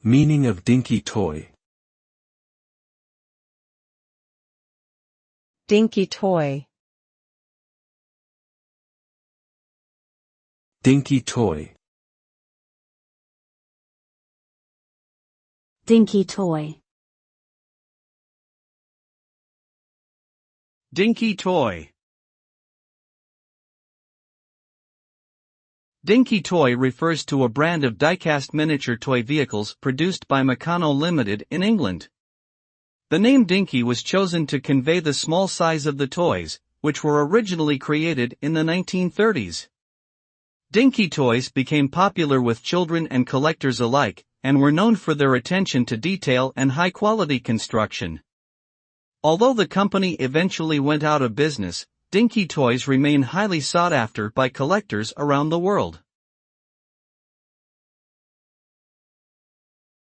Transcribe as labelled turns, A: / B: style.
A: Meaning of Dinky Toy.
B: Dinky Toy.
A: Dinky Toy.
C: Dinky Toy.
D: Dinky Toy. Dinky Toy refers to a brand of die-cast miniature toy vehicles produced by Meccano Limited in England. The name Dinky was chosen to convey the small size of the toys, which were originally created in the 1930s. Dinky toys became popular with children and collectors alike, and were known for their attention to detail and high-quality construction. Although the company eventually went out of business, Dinky toys remain highly sought after by collectors around the world.